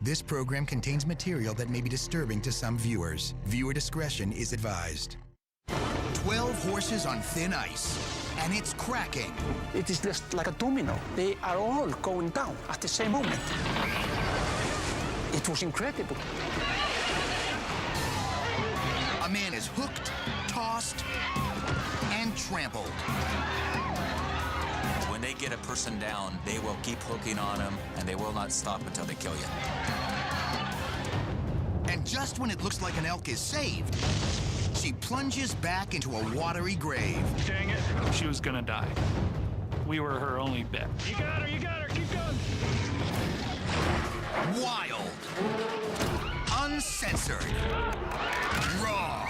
This program contains material that may be disturbing to some viewers. Viewer discretion is advised. 12 horses on thin ice, and it's cracking. It is just like a domino. They are all going down at the same moment. It was incredible. A man is hooked, tossed, and trampled. When they get a person down, they will keep hooking on them, and they will not stop until they kill you. And just when it looks like an elk is saved, she plunges back into a watery grave. Dang it. She was gonna die. We were her only bet. You got her, keep going. Wild. Uncensored. Raw.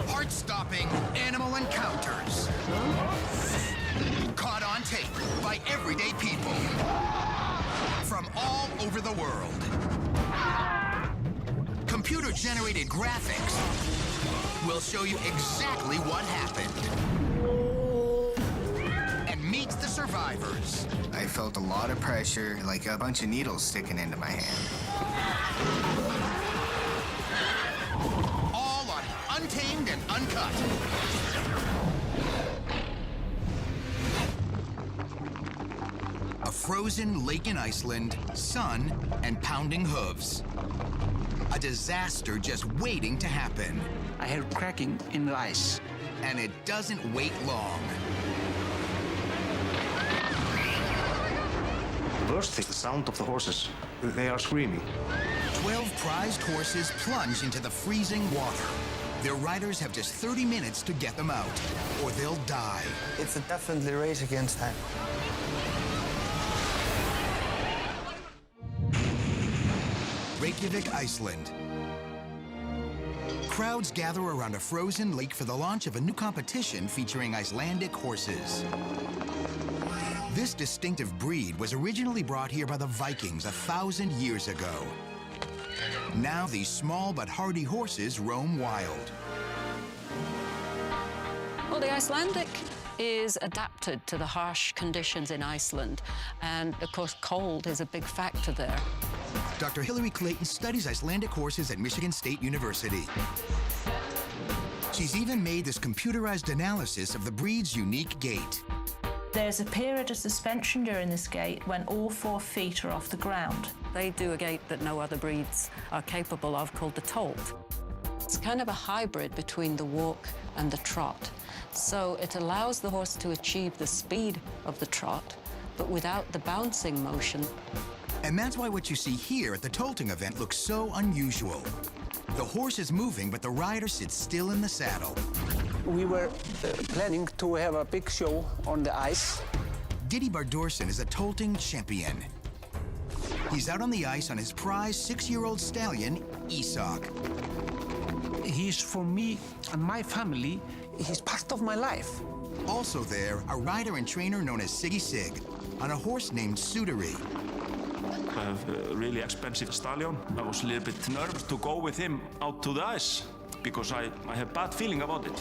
Heart-stopping animal encounters. Caught on tape by everyday people from all over the world. Computer-generated graphics will show you exactly what happened. And meet the survivors. I felt a lot of pressure, like a bunch of needles sticking into my hand. All on Untamed and Uncut. A frozen lake in Iceland, sun, and pounding hooves. A disaster just waiting to happen. I heard cracking in the ice. And it doesn't wait long. Worst is the sound of the horses. They are screaming. 12 prized horses plunge into the freezing water. Their riders have just 30 minutes to get them out, or they'll die. It's a definitely race against time. Reykjavik, Iceland. Crowds gather around a frozen lake for the launch of a new competition featuring Icelandic horses. This distinctive breed was originally brought here by the Vikings 1,000 years ago. Now these small but hardy horses roam wild. Well, the Icelandic is adapted to the harsh conditions in Iceland, and of course cold is a big factor there. Dr. Hillary Clayton studies Icelandic horses at Michigan State University. She's even made this computerized analysis of the breed's unique gait. There's a period of suspension during this gait when all 4 feet are off the ground. They do a gait that no other breeds are capable of, called the tolt. It's kind of a hybrid between the walk and the trot. So it allows the horse to achieve the speed of the trot, but without the bouncing motion. And that's why what you see here at the tolting event looks so unusual. The horse is moving, but the rider sits still in the saddle. We were planning to have a big show on the ice. Diddy Bardorson is a tolting champion. He's out on the ice on his prize 6-year-old stallion, Isak. He's for me and my family. He's part of my life. Also there, a rider and trainer known as Siggy Sig, on a horse named Sudari. I have a really expensive stallion. I was a little bit nervous to go with him out to the ice because I have bad feeling about it.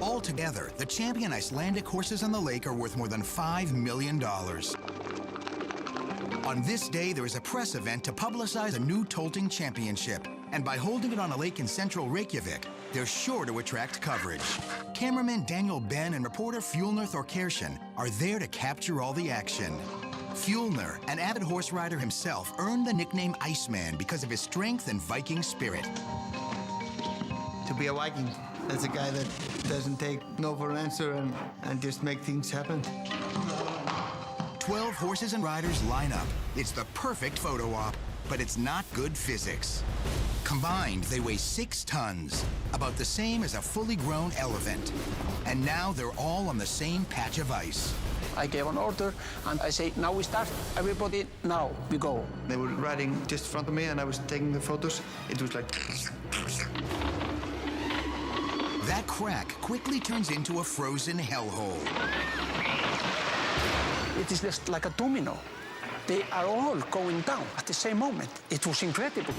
Altogether, the champion Icelandic horses on the lake are worth more than $5 million. On this day, there is a press event to publicize a new tolting championship. And by holding it on a lake in central Reykjavik, they're sure to attract coverage. Cameraman Daniel Ben and reporter Fjolnir Þorkelsson are there to capture all the action. Fjolnir, an avid horse rider himself, earned the nickname Iceman because of his strength and Viking spirit. To be a Viking, that's a guy that doesn't take no for an answer and just make things happen. 12 horses and riders line up. It's the perfect photo op, but it's not good physics. Combined, they weigh 6 tons, about the same as a fully grown elephant. And now they're all on the same patch of ice. I gave an order, and I say, now we start. Everybody, now we go. They were riding just in front of me, and I was taking the photos. It was like... That crack quickly turns into a frozen hellhole. It is just like a domino. They are all going down at the same moment. It was incredible.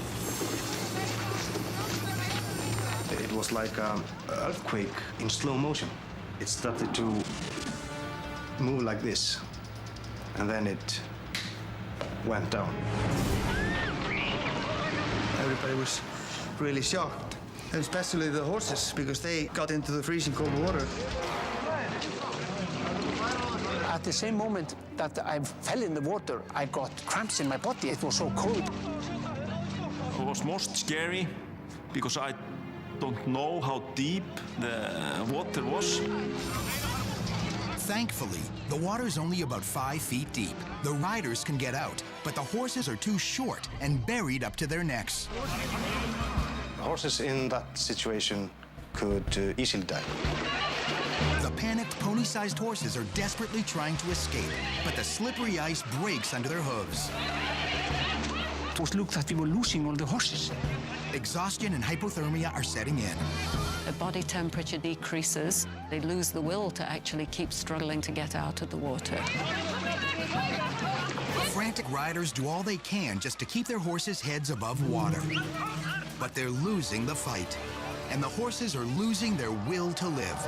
It was like an earthquake in slow motion. It started to move like this, and then it went down. Everybody was really shocked, and especially the horses, because they got into the freezing cold water. At the same moment that I fell in the water, I got cramps in my body. It was so cold. It was most scary because I don't know how deep the water was. Thankfully, the water's only about 5 feet deep. The riders can get out, but the horses are too short and buried up to their necks. Horses in that situation could easily die. The panicked pony-sized horses are desperately trying to escape, but the slippery ice breaks under their hooves. It was looked that we were losing all the horses. Exhaustion and hypothermia are setting in. The body temperature decreases. They lose the will to actually keep struggling to get out of the water. Frantic riders do all they can just to keep their horses' heads above water. But they're losing the fight, and the horses are losing their will to live.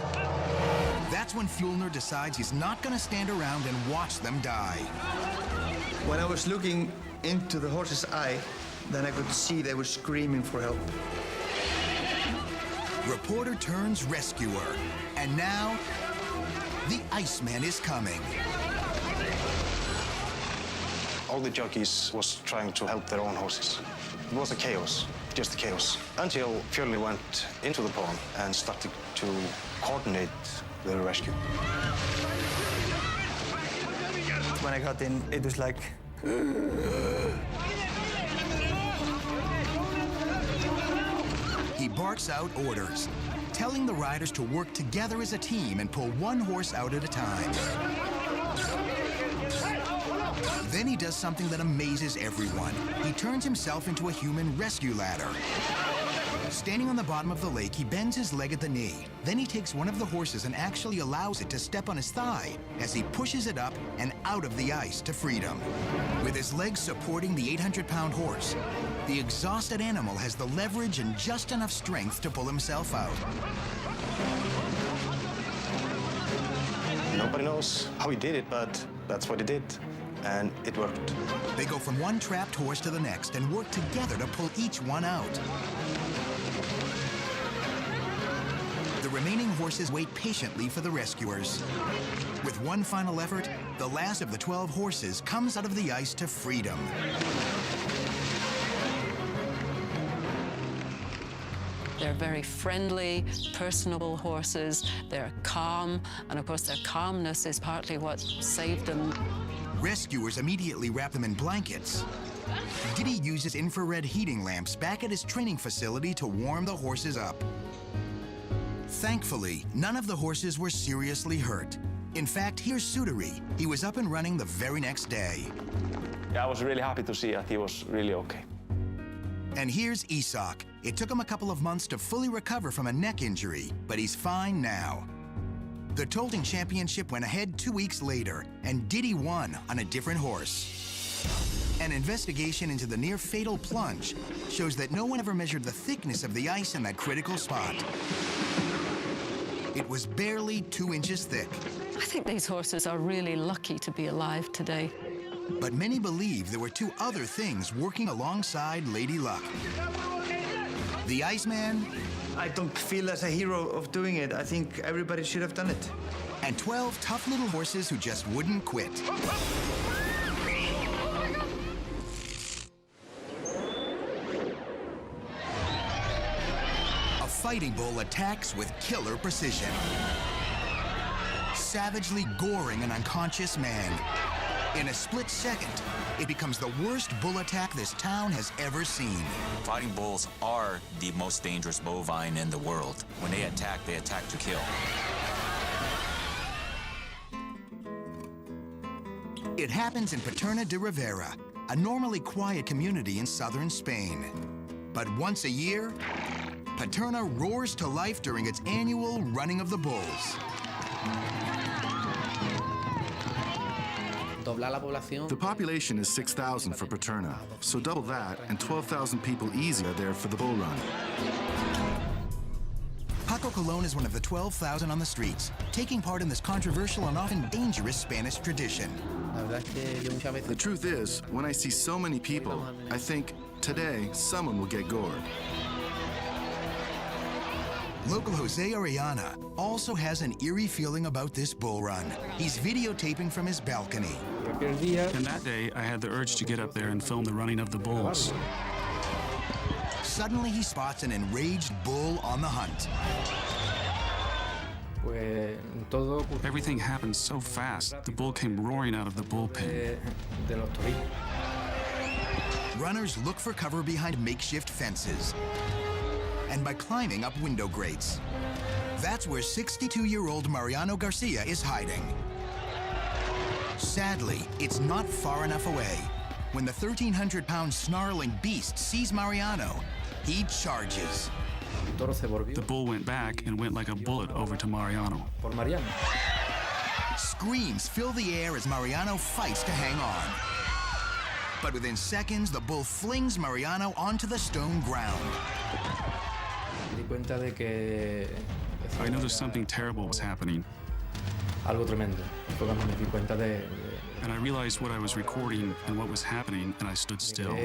That's when Fjolnir decides he's not going to stand around and watch them die. When I was looking into the horse's eye, then I could see they were screaming for help. Reporter turns rescuer, and now the Iceman is coming. All the jockeys was trying to help their own horses. It was a chaos, just a chaos, until Fjolnir went into the pond and started to coordinate the rescue. When I got in, it was like... He barks out orders, telling the riders to work together as a team and pull one horse out at a time. Then he does something that amazes everyone. He turns himself into a human rescue ladder. Standing on the bottom of the lake, he bends his leg at the knee. Then he takes one of the horses and actually allows it to step on his thigh as he pushes it up and out of the ice to freedom. With his legs supporting the 800-pound horse, the exhausted animal has the leverage and just enough strength to pull himself out. Nobody knows how he did it, but that's what he did, and it worked. They go from one trapped horse to the next and work together to pull each one out. The remaining horses wait patiently for the rescuers. With one final effort, the last of the 12 horses comes out of the ice to freedom. They're very friendly, personable horses. They're calm, and of course their calmness is partly what saved them. Rescuers immediately wrap them in blankets. Diddy uses infrared heating lamps back at his training facility to warm the horses up. Thankfully, none of the horses were seriously hurt. In fact, here's Sudari. He was up and running the very next day. Yeah, I was really happy to see that he was really okay. And here's Isak. It took him a couple of months to fully recover from a neck injury, but he's fine now. The Tolting Championship went ahead 2 weeks later, and Diddy won on a different horse. An investigation into the near-fatal plunge shows that no one ever measured the thickness of the ice in that critical spot. It was barely 2 inches thick. I think these horses are really lucky to be alive today. But many believe there were 2 other things working alongside Lady Luck. The Iceman. I don't feel as a hero of doing it. I think everybody should have done it. And 12 tough little horses who just wouldn't quit. A fighting bull attacks with killer precision, savagely goring an unconscious man. In a split second, it becomes the worst bull attack this town has ever seen. Fighting bulls are the most dangerous bovine in the world. When they attack to kill. It happens in Paterna de Rivera, a normally quiet community in southern Spain. But once a year, Paterna roars to life during its annual Running of the Bulls. The population is 6,000 for Paterna, so double that, and 12,000 people easy are there for the bull run. Paco Colon is one of the 12,000 on the streets, taking part in this controversial and often dangerous Spanish tradition. The truth is, when I see so many people, I think, today, someone will get gored. Local Jose Orellana also has an eerie feeling about this bull run. He's videotaping from his balcony. And that day, I had the urge to get up there and film the running of the bulls. Suddenly, he spots an enraged bull on the hunt. Everything happened so fast. The bull came roaring out of the bullpen. Runners look for cover behind makeshift fences and by climbing up window grates. That's where 62-year-old Mariano Garcia is hiding. Sadly, it's not far enough away. When the 1,300-pound snarling beast sees Mariano, he charges. The bull went back and went like a bullet over to Mariano. Screams fill the air as Mariano fights to hang on. But within seconds, the bull flings Mariano onto the stone ground. I noticed something terrible was happening. And I realized what I was recording and what was happening, and I stood still.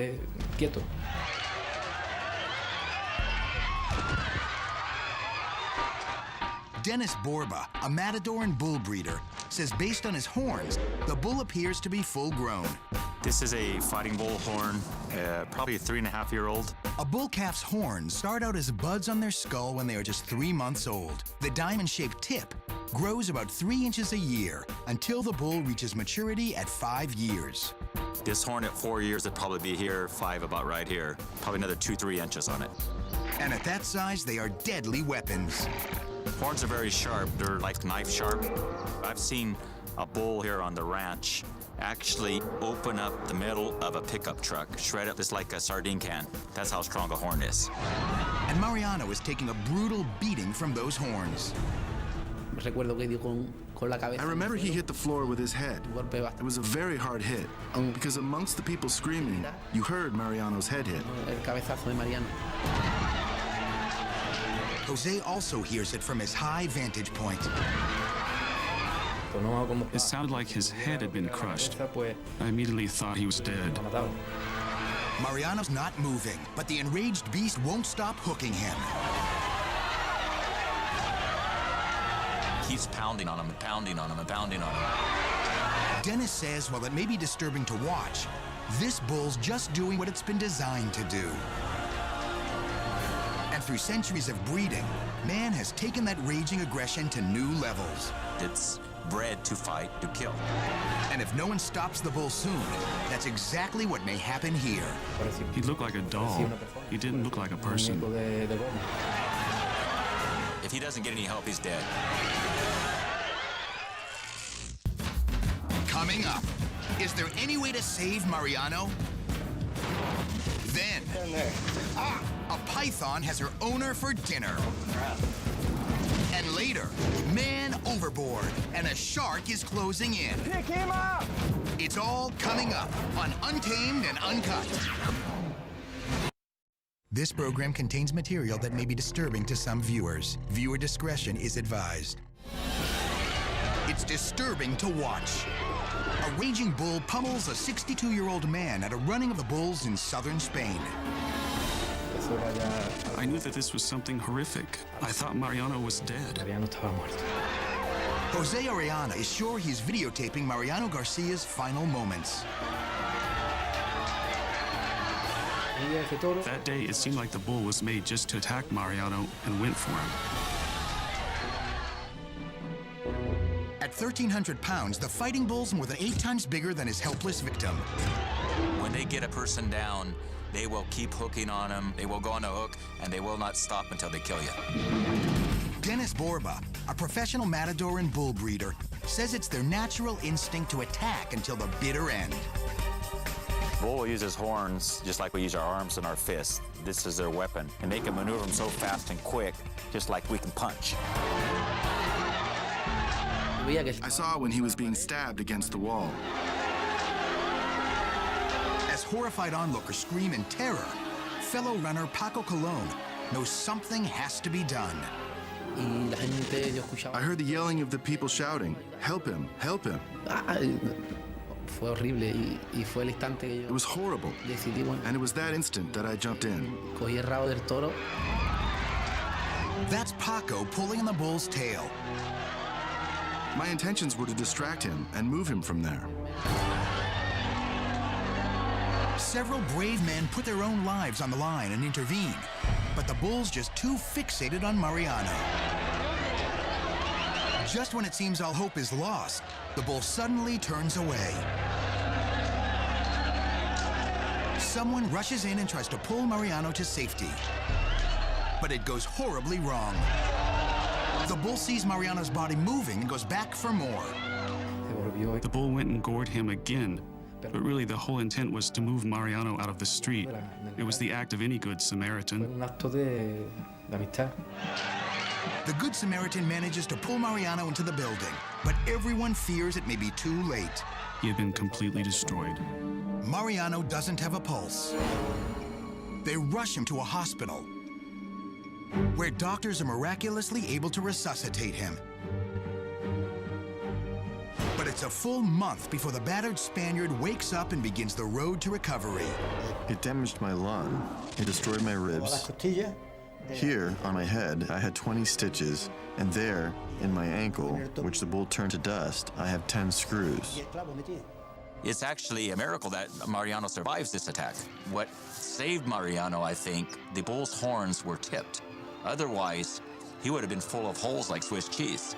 Dennis Borba, a matador and bull breeder, says based on his horns, the bull appears to be full grown. This is a fighting bull horn, probably a 3.5-year-old. A bull calf's horns start out as buds on their skull when they are just 3 months old. The diamond-shaped tip grows about 3 inches a year until the bull reaches maturity at 5 years. This horn at 4 years would probably be here, 5 about right here. Probably another 2-3 inches on it. And at that size, they are deadly weapons. Horns are very sharp. They're like knife sharp. I've seen a bull here on the ranch actually open up the middle of a pickup truck, shred it just like a sardine can. That's how strong a horn is. And Mariano is taking a brutal beating from those horns. I remember he hit the floor with his head. It was a very hard hit, because amongst the people screaming, you heard Mariano's head hit. Jose also hears it from his high vantage point. It sounded like his head had been crushed. I immediately thought he was dead. Mariano's not moving, but the enraged beast won't stop hooking him. Keeps pounding on him and pounding on him and pounding on him. Dennis says while it may be disturbing to watch, this bull's just doing what it's been designed to do. And through centuries of breeding, man has taken that raging aggression to new levels. It's bred to fight, to kill. And if no one stops the bull soon, that's exactly what may happen here. He looked like a doll. He didn't look like a person. If he doesn't get any help, he's dead. Coming up, is there any way to save Mariano? Then, a python has her owner for dinner. And later, man overboard, and a shark is closing in. Pick him up! It's all coming up on Untamed and Uncut. This program contains material that may be disturbing to some viewers. Viewer discretion is advised. It's disturbing to watch. A raging bull pummels a 62-year-old man at a running of the bulls in southern Spain. I knew that this was something horrific. I thought Mariano was dead. Jose Orellana is sure he's videotaping Mariano Garcia's final moments. That day, it seemed like the bull was made just to attack Mariano and went for him. At 1,300 pounds, the fighting bull's more than 8 times bigger than his helpless victim. When they get a person down, they will keep hooking on them. They will go on a hook, and they will not stop until they kill you. Dennis Borba, a professional matador and bull breeder, says it's their natural instinct to attack until the bitter end. Bull will use his horns just like we use our arms and our fists. This is their weapon, and they can maneuver them so fast and quick, just like we can punch. I saw when he was being stabbed against the wall. As horrified onlookers scream in terror, fellow runner Paco Colon knows something has to be done. I heard the yelling of the people shouting, "Help him! Help him!" It was horrible. And it was that instant that I jumped in. That's Paco pulling on the bull's tail. My intentions were to distract him and move him from there. Several brave men put their own lives on the line and intervene, but the bull's just too fixated on Mariano. Just when it seems all hope is lost, the bull suddenly turns away. Someone rushes in and tries to pull Mariano to safety, but it goes horribly wrong. The bull sees Mariano's body moving and goes back for more. The bull went and gored him again, but really the whole intent was to move Mariano out of the street. It was the act of any good Samaritan. The Good Samaritan manages to pull Mariano into the building, but everyone fears it may be too late. He had been completely destroyed. Mariano doesn't have a pulse. They rush him to a hospital, where doctors are miraculously able to resuscitate him. But it's a full month before the battered Spaniard wakes up and begins the road to recovery. It damaged my lung. It destroyed my ribs. Here, on my head, I had 20 stitches, and there, in my ankle, which the bull turned to dust, I have 10 screws. It's actually a miracle that Mariano survives this attack. What saved Mariano, I think, the bull's horns were tipped. Otherwise, he would have been full of holes like Swiss cheese.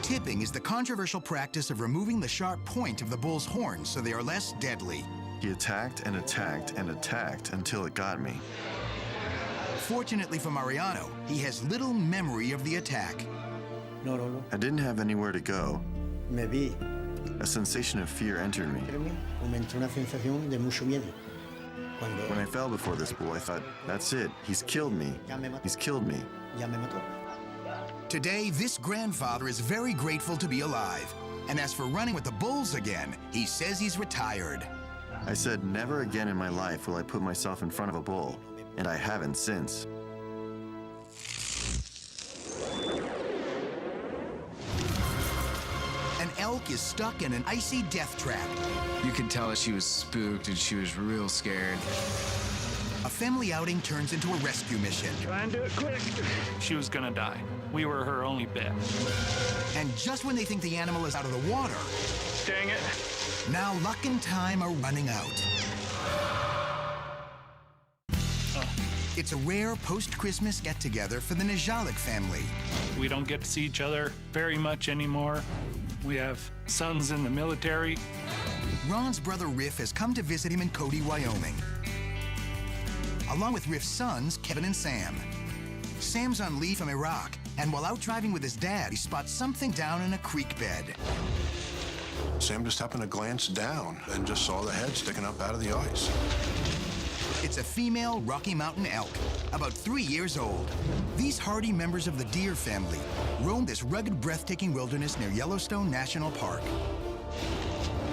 Tipping is the controversial practice of removing the sharp point of the bull's horns so they are less deadly. He attacked and attacked and attacked until it got me. Fortunately for Mariano, he has little memory of the attack. I didn't have anywhere to go. A sensation of fear entered me. When I fell before this bull, I thought, that's it. He's killed me. He's killed me. Today, this grandfather is very grateful to be alive. And as for running with the bulls again, he says he's retired. I said, never again in my life will I put myself in front of a bull. And I haven't since. An elk is stuck in an icy death trap. You could tell she was spooked and she was real scared. A family outing turns into a rescue mission. Try and do it quick. She was gonna die. We were her only bet. And just when they think the animal is out of the water, dang it, now luck and time are running out. It's a rare post-Christmas get-together for the Nejalik family. We don't get to see each other very much anymore. We have sons in the military. Ron's brother Riff has come to visit him in Cody, Wyoming, along with Riff's sons, Kevin and Sam. Sam's on leave from Iraq, and while out driving with his dad, he spots something down in a creek bed. Sam just happened to glance down and just saw the head sticking up out of the ice. It's a female Rocky Mountain elk, about 3 years old. These hardy members of the deer family roam this rugged, breathtaking wilderness near Yellowstone National Park.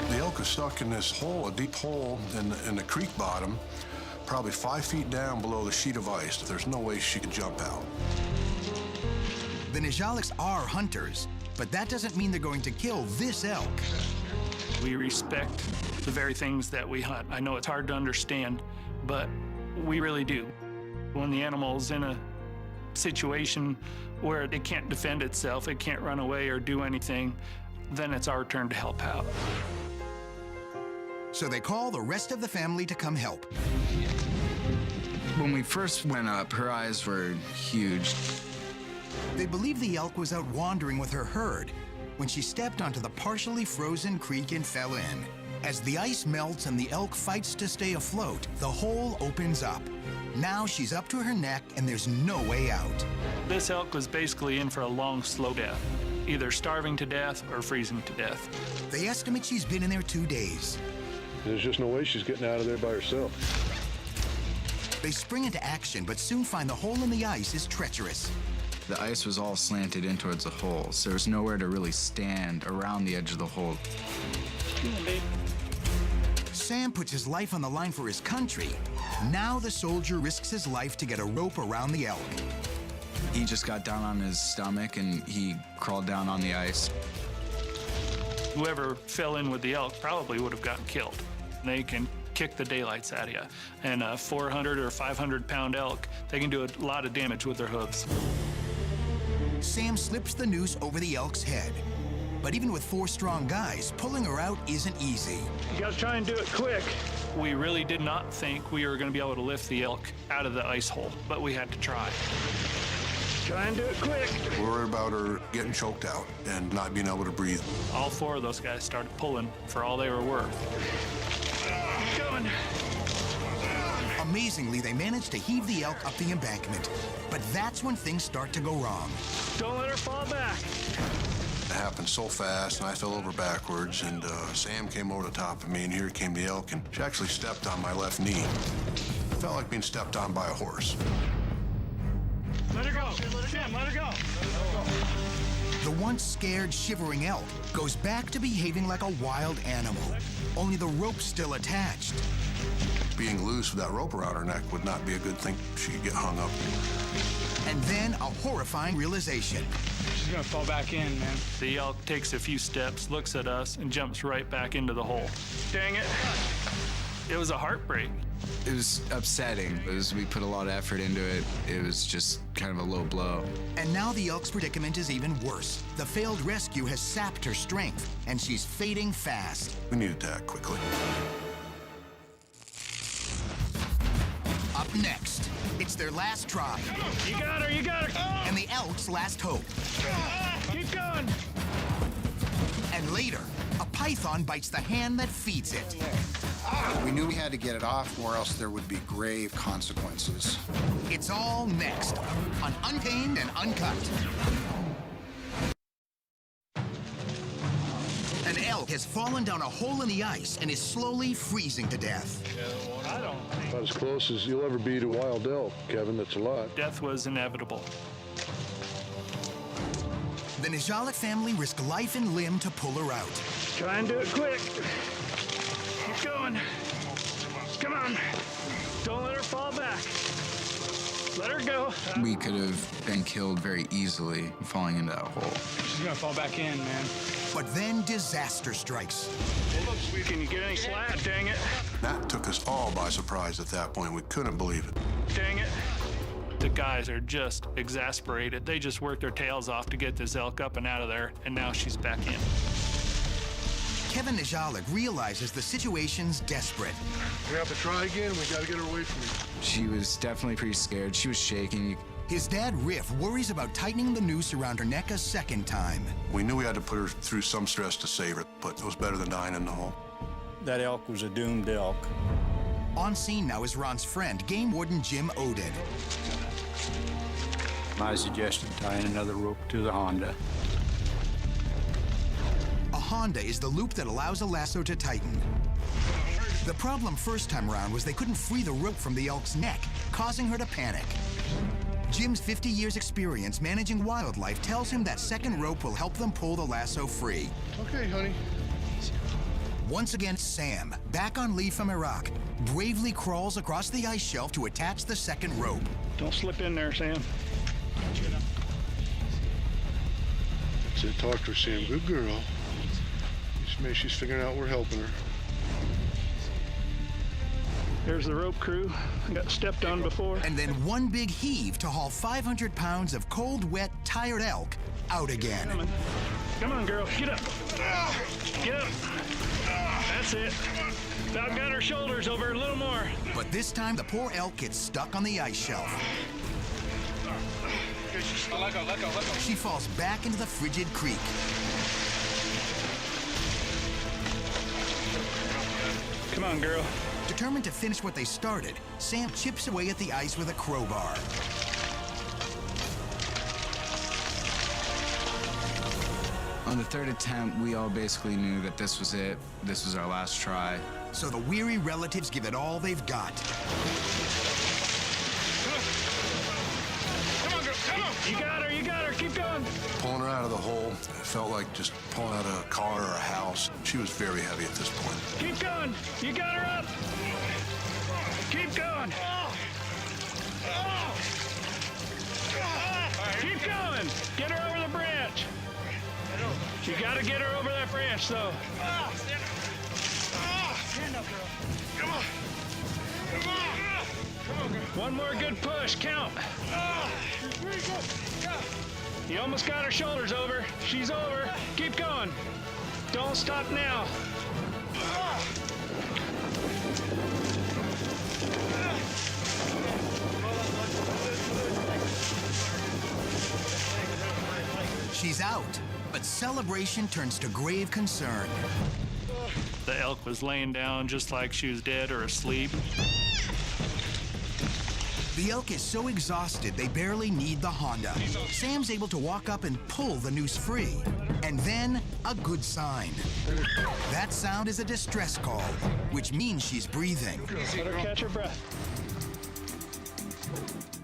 The elk is stuck in this hole, a deep hole in the creek bottom, probably 5 feet down below the sheet of ice. There's no way she could jump out. The Nejaliks are hunters, but that doesn't mean they're going to kill this elk. We respect the very things that we hunt. I know it's hard to understand, but we really do. When the animal's in a situation where it can't defend itself, it can't run away or do anything, then it's our turn to help out. So they call the rest of the family to come help. When we first went up, her eyes were huge. They believe the elk was out wandering with her herd when she stepped onto the partially frozen creek and fell in. As the ice melts and the elk fights to stay afloat, the hole opens up. Now she's up to her neck and there's no way out. This elk was basically in for a long, slow death, either starving to death or freezing to death. They estimate she's been in there 2 days. There's just no way she's getting out of there by herself. They spring into action, but soon find the hole in the ice is treacherous. The ice was all slanted in towards the hole, so there's nowhere to really stand around the edge of the hole. Sam puts his life on the line for his country. Now the soldier risks his life to get a rope around the elk. He just got down on his stomach and he crawled down on the ice. Whoever fell in with the elk probably would have gotten killed. They can kick the daylights out of you. And a 400 or 500 pound elk, they can do a lot of damage with their hooves. Sam slips the noose over the elk's head. But even with 4 strong guys, pulling her out isn't easy. You gotta try and do it quick. We really did not think we were gonna be able to lift the elk out of the ice hole, but we had to try. Try and do it quick. We're worried about her getting choked out and not being able to breathe. All 4 of those guys started pulling for all they were worth. Keep going. Amazingly, they managed to heave the elk up the embankment. But that's when things start to go wrong. Don't let her fall back. It happened so fast, and I fell over backwards, and Sam came over the top of me, and here came the elk, and she actually stepped on my left knee. It felt like being stepped on by a horse. Let her go. Sam, let her go. The once scared, shivering elk goes back to behaving like a wild animal, only the rope's still attached. Being loose with that rope around her neck would not be a good thing. She could get hung up. And then a horrifying realization. She's gonna fall back in, man. The elk takes a few steps, looks at us, and jumps right back into the hole. Dang it. It was a heartbreak. It was upsetting. We put a lot of effort into it. It was just kind of a low blow. And now the elk's predicament is even worse. The failed rescue has sapped her strength, and she's fading fast. We needed to act quickly. Up next, it's their last try. You got her, you got her. And the elk's last hope. Keep going. And later, a python bites the hand that feeds it. We knew we had to get it off, or else there would be grave consequences. It's all next on Untamed and Uncut. An elk has fallen down a hole in the ice and is slowly freezing to death. About as close as you'll ever be to wild elk, Kevin, that's alive. Death was inevitable. The Najalik family risk life and limb to pull her out. Try and do it quick. Keep going. Come on. Don't let her fall back. Let her go. We could have been killed very easily falling into that hole. She's gonna fall back in, man. But then disaster strikes. Can you get any slack? Dang it. That took us all by surprise at that point. We couldn't believe it. Dang it. The guys are just exasperated. They just worked their tails off to get this elk up and out of there, and now she's back in. Kevin Najalik realizes the situation's desperate. We have to try again. We got to get her away from you. She was definitely pretty scared. She was shaking. His dad, Riff, worries about tightening the noose around her neck a second time. We knew we had to put her through some stress to save her, but it was better than dying in the hole. That elk was a doomed elk. On scene now is Ron's friend, Game Warden Jim Oded. I suggested tying another rope to the Honda. A Honda is the loop that allows a lasso to tighten. The problem first time around was they couldn't free the rope from the elk's neck, causing her to panic. Jim's 50 years experience managing wildlife tells him that second rope will help them pull the lasso free. Okay, honey. Once again, Sam, back on leave from Iraq, bravely crawls across the ice shelf to attach the second rope. Don't slip in there, Sam. That's it. Talk to her, Sam. Good girl. Just make she's figuring out we're helping her. There's the rope crew. I got stepped on before. And then one big heave to haul 500 pounds of cold, wet, tired elk out again. Come on, girl. Get up. Get up. That's it. About got her shoulders over a little more. But this time, the poor elk gets stuck on the ice shelf. Let go. She falls back into the frigid creek. Come on, girl. Determined to finish what they started, Sam chips away at the ice with a crowbar. On the third attempt, we all basically knew that this was it. This was our last try. So the weary relatives give it all they've got. Come on, girl. Come on. You got her. Keep going. Pulling her out of the hole, it felt like just pulling out a car or a house. She was very heavy at this point. Keep going. You got her up. Keep going. going. Get her over the branch. You got to get her over that branch, though. Stand up, girl. Come on. Come on. Come on, girl. One more good push. Count. You almost got her shoulders over. She's over. Keep going. Don't stop now. She's out, but celebration turns to grave concern. The elk was laying down just like she was dead or asleep. The elk is so exhausted they barely need the Honda. Sam's able to walk up and pull the noose free. And then, a good sign. That sound is a distress call, which means she's breathing. Let her catch her breath.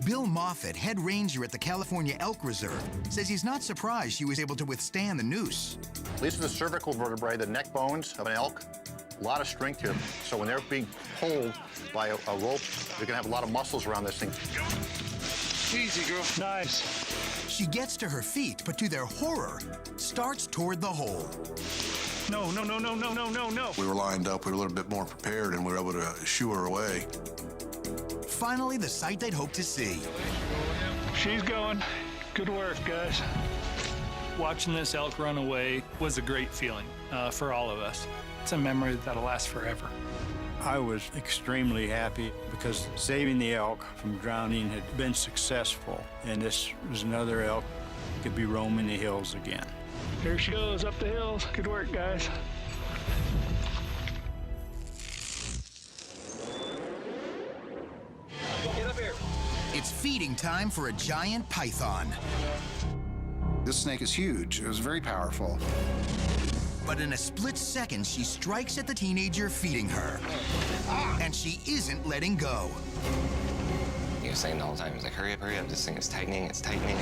Bill Moffat, head ranger at the California Elk Reserve, says he's not surprised she was able to withstand the noose. These are the cervical vertebrae, the neck bones of an elk. A lot of strength here. So when they're being pulled by a rope, they're gonna have a lot of muscles around this thing. Easy, girl. Nice. She gets to her feet, but to their horror, starts toward the hole. No, no, no, no, no, no, no, no. We were lined up, we were a little bit more prepared, and we were able to shoo her away. Finally, the sight they'd hoped to see. She's going. Good work, guys. Watching this elk run away was a great feeling for all of us. It's a memory that'll last forever. I was extremely happy because saving the elk from drowning had been successful, and this was another elk that could be roaming the hills again. Here she goes up the hills. Good work, guys. Get up here. It's feeding time for a giant python. This snake is huge. It was very powerful. But in a split second, she strikes at the teenager feeding her. And she isn't letting go. He was saying the whole time, he was like, hurry up, this thing is tightening, it's tightening.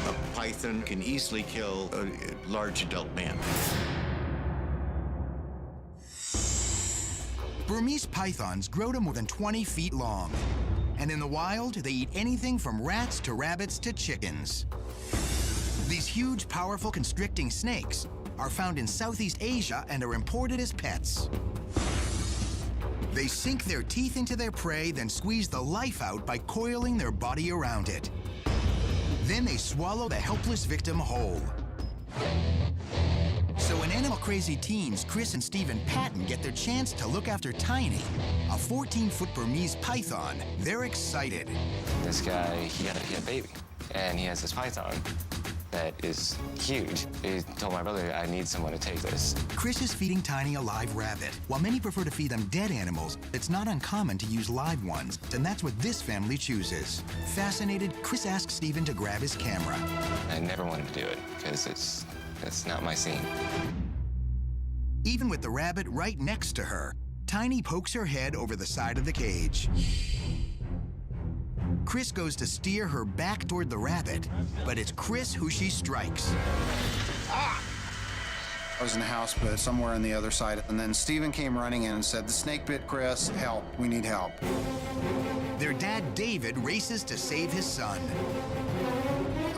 A python can easily kill a large adult man. Burmese pythons grow to more than 20 feet long. And in the wild, they eat anything from rats to rabbits to chickens. These huge, powerful, constricting snakes are found in Southeast Asia and are imported as pets. They sink their teeth into their prey, then squeeze the life out by coiling their body around it. Then they swallow the helpless victim whole. So when animal-crazy teens Chris and Stephen Patton get their chance to look after Tiny, a 14-foot Burmese python, they're excited. This guy, he had a baby, and he has this python that is huge. He told my brother, I need someone to take this. Chris is feeding Tiny a live rabbit. While many prefer to feed them dead animals, it's not uncommon to use live ones, and that's what this family chooses. Fascinated, Chris asks Stephen to grab his camera. I never wanted to do it, because it's not my scene. Even with the rabbit right next to her, Tiny pokes her head over the side of the cage. Chris goes to steer her back toward the rabbit, but it's Chris who she strikes. I was in the house, but somewhere on the other side. And then Stephen came running in and said, the snake bit Chris, help, we need help. Their dad, David, races to save his son.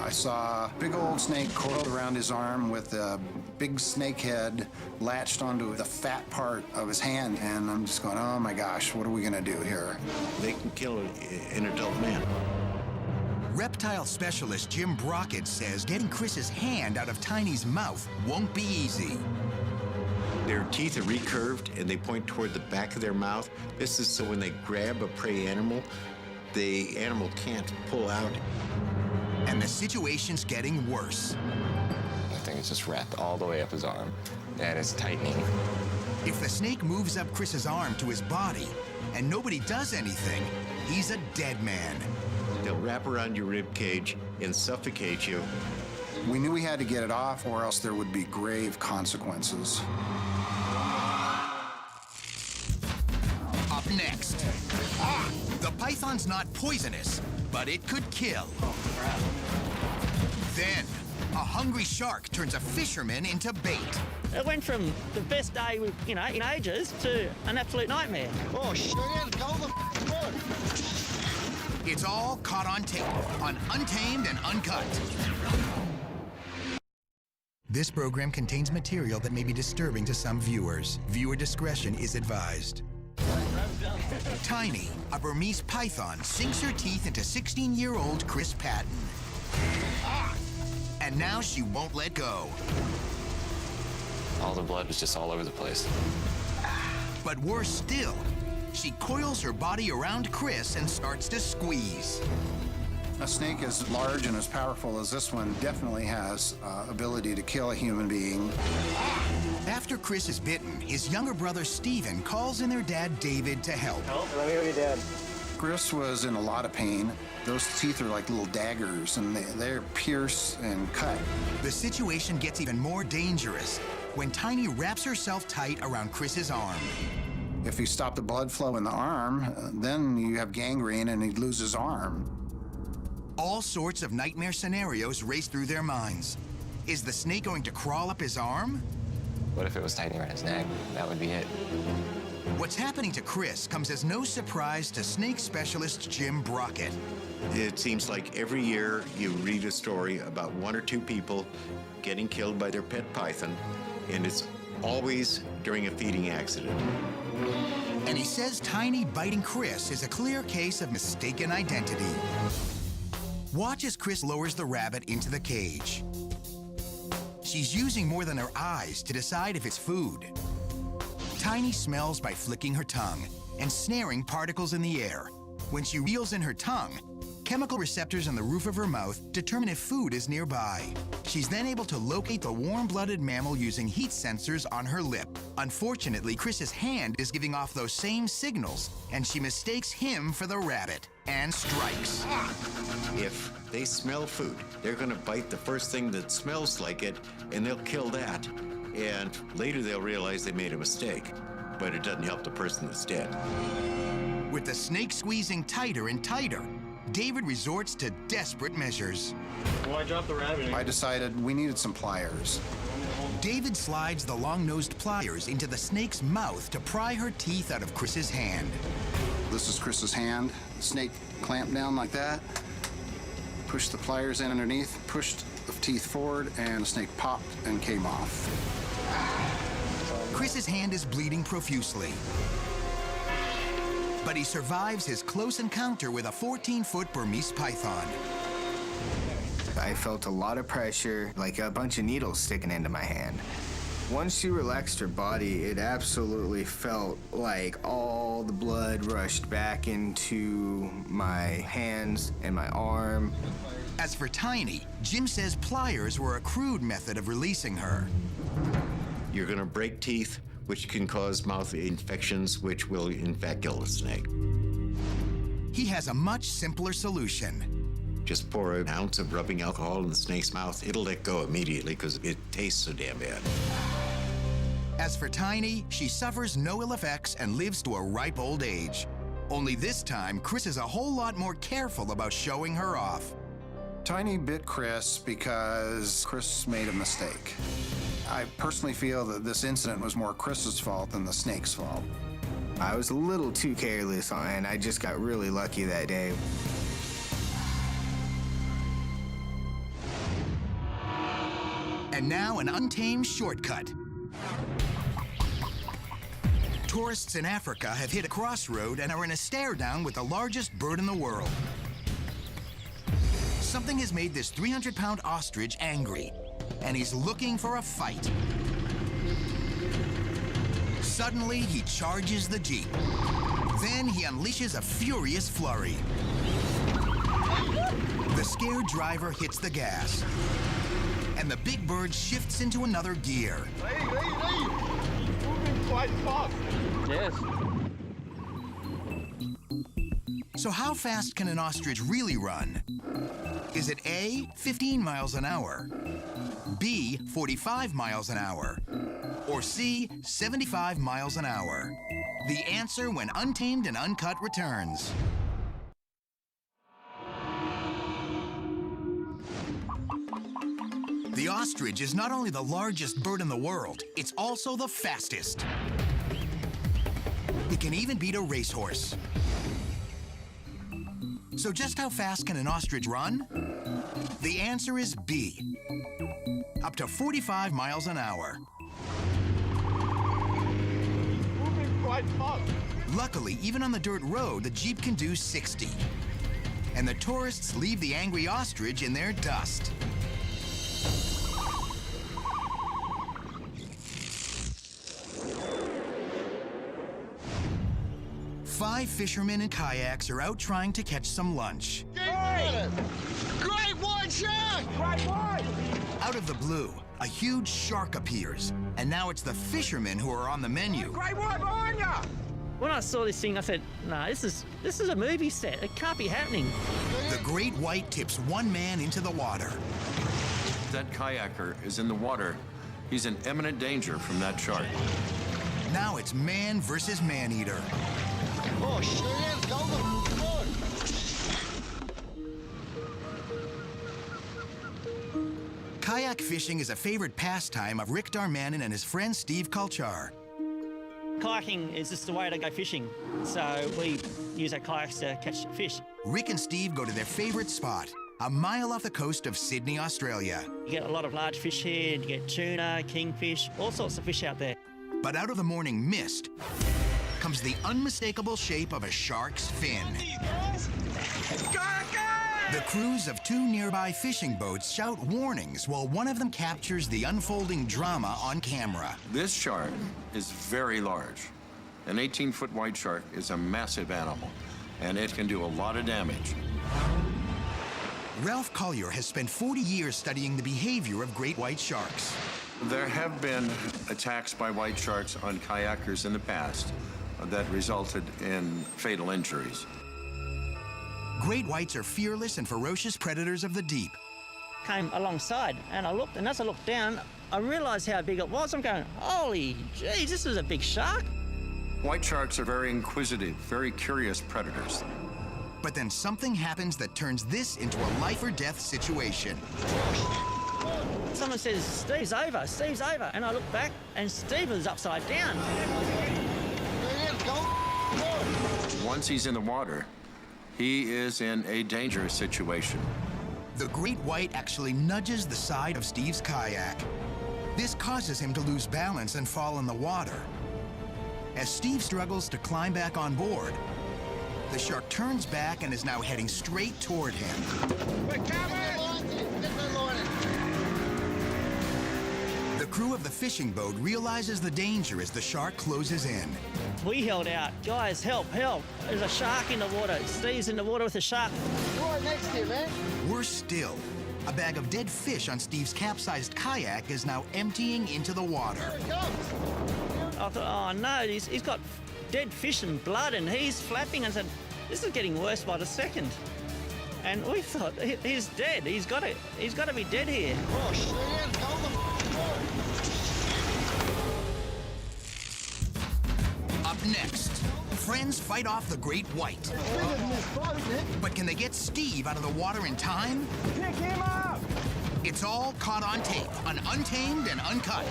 I saw a big old snake coiled around his arm with a big snake head latched onto the fat part of his hand, and I'm just going, oh my gosh, what are we gonna do here? They can kill an adult man. Reptile specialist Jim Brockett says getting Chris's hand out of Tiny's mouth won't be easy. Their teeth are recurved and they point toward the back of their mouth. This is so when they grab a prey animal, the animal can't pull out. And the situation's getting worse. I think it's just wrapped all the way up his arm, and it's tightening. If the snake moves up Chris's arm to his body and nobody does anything, he's a dead man. They'll wrap around your rib cage and suffocate you. We knew we had to get it off, or else there would be grave consequences. Up next, the python's not poisonous, but it could kill. Then, a hungry shark turns a fisherman into bait. It went from the best day in ages to an absolute nightmare. Oh, shit, go the It's all caught on tape on Untamed and Uncut. This program contains material that may be disturbing to some viewers. Viewer discretion is advised. Tiny, a Burmese python, sinks her teeth into 16-year-old Chris Patton. And now she won't let go. All the blood was just all over the place. But worse still, she coils her body around Chris and starts to squeeze. A snake as large and as powerful as this one definitely has ability to kill a human being. After Chris is bitten, his younger brother Steven calls in their dad David to help. Let me go your dad. Chris was in a lot of pain. Those teeth are like little daggers, and they're pierce and cut. The situation gets even more dangerous when Tiny wraps herself tight around Chris's arm. If you stop the blood flow in the arm, then you have gangrene and he'd lose his arm. All sorts of nightmare scenarios race through their minds. Is the snake going to crawl up his arm? What if it was tightening around his neck? That would be it. What's happening to Chris comes as no surprise to snake specialist Jim Brockett. It seems like every year you read a story about one or two people getting killed by their pet python, and it's always during a feeding accident. And he says Tiny biting Chris is a clear case of mistaken identity. Watch as Chris lowers the rabbit into the cage. She's using more than her eyes to decide if it's food. Tiny smells by flicking her tongue and snaring particles in the air. When she reels in her tongue, chemical receptors on the roof of her mouth determine if food is nearby. She's then able to locate the warm-blooded mammal using heat sensors on her lip. Unfortunately, Chris's hand is giving off those same signals, and she mistakes him for the rabbit and strikes. If they smell food, they're going to bite the first thing that smells like it, and they'll kill that. And later they'll realize they made a mistake, but it doesn't help the person that's dead. With the snake squeezing tighter and tighter, David resorts to desperate measures. Well, I dropped the rabbit. I decided we needed some pliers. David slides the long-nosed pliers into the snake's mouth to pry her teeth out of Chris's hand. This is Chris's hand. The snake clamped down like that. Pushed the pliers in underneath, pushed the teeth forward, and the snake popped and came off. Chris's hand is bleeding profusely. But he survives his close encounter with a 14-foot Burmese python. I felt a lot of pressure, like a bunch of needles sticking into my hand. Once she relaxed her body, it absolutely felt like all the blood rushed back into my hands and my arm. As for Tiny, Jim says pliers were a crude method of releasing her. You're going to break teeth, which can cause mouth infections, which will in fact kill the snake. He has a much simpler solution. Just pour an ounce of rubbing alcohol in the snake's mouth. It'll let go immediately because it tastes so damn bad. As for Tiny, she suffers no ill effects and lives to a ripe old age. Only this time, Chris is a whole lot more careful about showing her off. Tiny bit Chris because Chris made a mistake. I personally feel that this incident was more Chris's fault than the snake's fault. I was a little too careless, and I just got really lucky that day. And now an Untamed shortcut. Tourists in Africa have hit a crossroad and are in a stare-down with the largest bird in the world. Something has made this 300-pound ostrich angry, and he's looking for a fight. Suddenly, he charges the Jeep. Then he unleashes a furious flurry. The scared driver hits the gas, and the big bird shifts into another gear. Moving quite fast. Yes. So how fast can an ostrich really run? Is it A, 15 miles an hour, B, 45 miles an hour, or C, 75 miles an hour? The answer when Untamed and Uncut returns. The ostrich is not only the largest bird in the world, it's also the fastest. It can even beat a racehorse. So just how fast can an ostrich run? The answer is B. Up to 45 miles an hour. Moving quite fast. Luckily, even on the dirt road, the Jeep can do 60. And the tourists leave the angry ostrich in their dust. Five fishermen in kayaks are out trying to catch some lunch. Hey! Great white shark! Great white! Out of the blue, a huge shark appears, and now it's the fishermen who are on the menu. Great white behind ya! When I saw this thing, I said, no, this is a movie set. It can't be happening. The great white tips one man into the water. That kayaker is in the water. He's in imminent danger from that shark. Now it's man versus maneater. Oh, shit, go Kayak fishing is a favorite pastime of Rick Darmanin and his friend Steve Kulchar. Kayaking is just the way to go fishing. So we use our kayaks to catch fish. Rick and Steve go to their favorite spot, a mile off the coast of Sydney, Australia. You get a lot of large fish here. You get tuna, kingfish, all sorts of fish out there. But out of the morning mist comes the unmistakable shape of a shark's fin. The crews of two nearby fishing boats shout warnings while one of them captures the unfolding drama on camera. This shark is very large. An 18-foot white shark is a massive animal, and it can do a lot of damage. Ralph Collier has spent 40 years studying the behavior of great white sharks. There have been attacks by white sharks on kayakers in the past that resulted in fatal injuries. Great whites are fearless and ferocious predators of the deep. Came alongside and I looked, and as I looked down, I realized how big it was. I'm going, holy geez, this is a big shark. White sharks are very inquisitive, very curious predators. But then something happens that turns this into a life or death situation. Someone says, Steve's over, Steve's over. And I look back and Steve was upside down. Once he's in the water, he is in a dangerous situation. The great white actually nudges the side of Steve's kayak. This causes him to lose balance and fall in the water. As Steve struggles to climb back on board, the shark turns back and is now heading straight toward him. We're coming! The crew of the fishing boat realizes the danger as the shark closes in. We held out, guys, help, help. There's a shark in the water. Steve's in the water with a shark. Right next to you, man. Worse still, a bag of dead fish on Steve's capsized kayak is now emptying into the water. Here it comes. I thought, oh no, he's got dead fish and blood, and he's flapping, and said, this is getting worse by the second. And we thought, he's dead. He's got to be dead here. Oh, shit, Up next, friends fight off the great white. But can they get Steve out of the water in time? Pick him up! It's all caught on tape on Untamed and Uncut.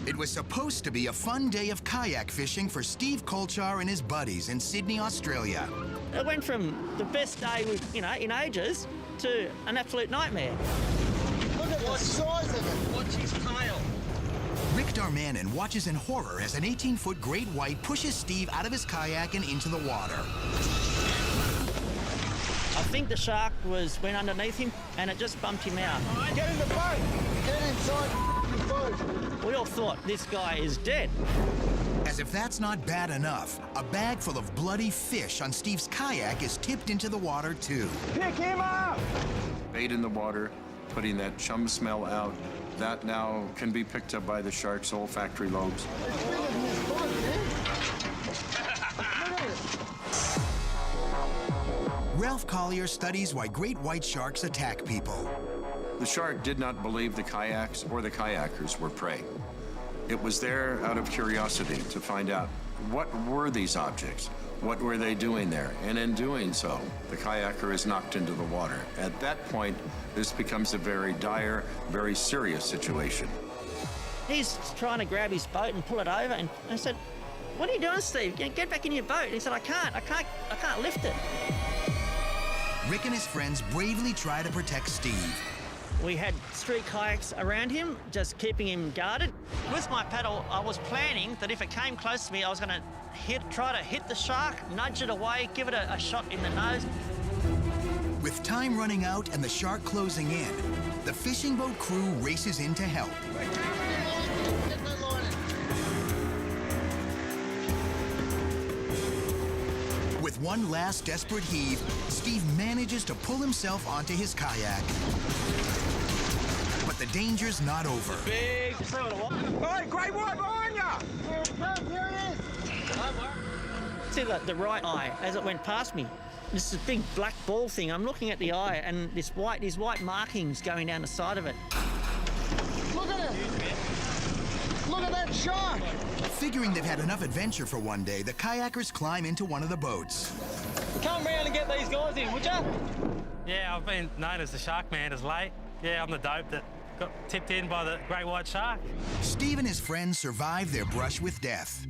It was supposed to be a fun day of kayak fishing for Steve Kulchar and his buddies in Sydney, Australia. It went from the best day in ages to an absolute nightmare. Look at the size of it. Watch his tail. Rick Darmanin watches in horror as an 18-foot great white pushes Steve out of his kayak and into the water. I think the shark went underneath him and it just bumped him out. Get in the boat! Get inside the boat! We all thought this guy is dead. As if that's not bad enough, a bag full of bloody fish on Steve's kayak is tipped into the water too. Pick him up! Bait in the water, putting that chum smell out. That now can be picked up by the shark's olfactory lobes. Ralph Collier studies why great white sharks attack people. The shark did not believe the kayaks or the kayakers were prey. It was there out of curiosity to find out what were these objects, what were they doing there, and in doing so, the kayaker is knocked into the water. At that point, this becomes a very dire, very serious situation. He's trying to grab his boat and pull it over, and I said, "What are you doing, Steve? Get back in your boat." And he said, I can't lift it. Rick and his friends bravely try to protect Steve. We had 3 kayaks around him, just keeping him guarded. With my paddle, I was planning that if it came close to me, I was going to try to hit the shark, nudge it away, give it a shot in the nose. With time running out and the shark closing in, the fishing boat crew races in to help. With one last desperate heave, Steve manages to pull himself onto his kayak. But the danger's not over. Big. Hey, great white behind you! Here it is! See the right eye as it went past me. This is a big black ball thing. I'm looking at the eye and these white markings going down the side of it. Look at it! Look at that shark! Figuring they've had enough adventure for one day, the kayakers climb into one of the boats. Come round and get these guys in, would ya? Yeah, I've been known as the Shark Man as late. Yeah, I'm the dope that got tipped in by the great white shark. Steve and his friends survived their brush with death.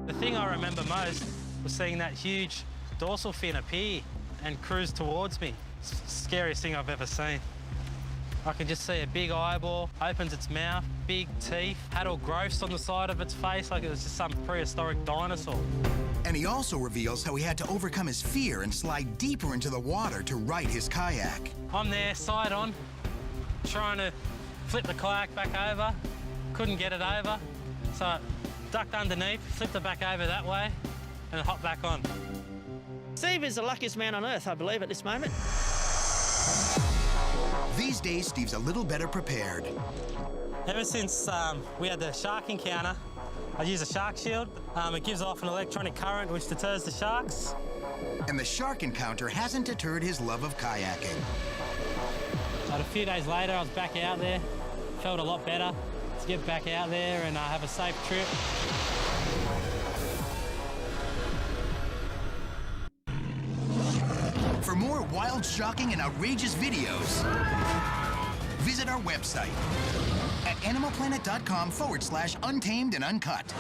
The thing I remember most was seeing that huge dorsal fin appear and cruise towards me. It's the scariest thing I've ever seen. I can just see a big eyeball, opens its mouth, big teeth, had all growths on the side of its face like it was just some prehistoric dinosaur. And he also reveals how he had to overcome his fear and slide deeper into the water to right his kayak. I'm there, side on, trying to flip the kayak back over. Couldn't get it over, so I ducked underneath, flipped it back over that way, and hopped back on. Steve is the luckiest man on earth, I believe, at this moment. These days, Steve's a little better prepared. Ever since we had the shark encounter, I use a shark shield. It gives off an electronic current which deters the sharks. And the shark encounter hasn't deterred his love of kayaking. But a few days later, I was back out there. Felt a lot better to get back out there and have a safe trip. For more wild, shocking, and outrageous videos, visit our website at animalplanet.com/Untamed and Uncut.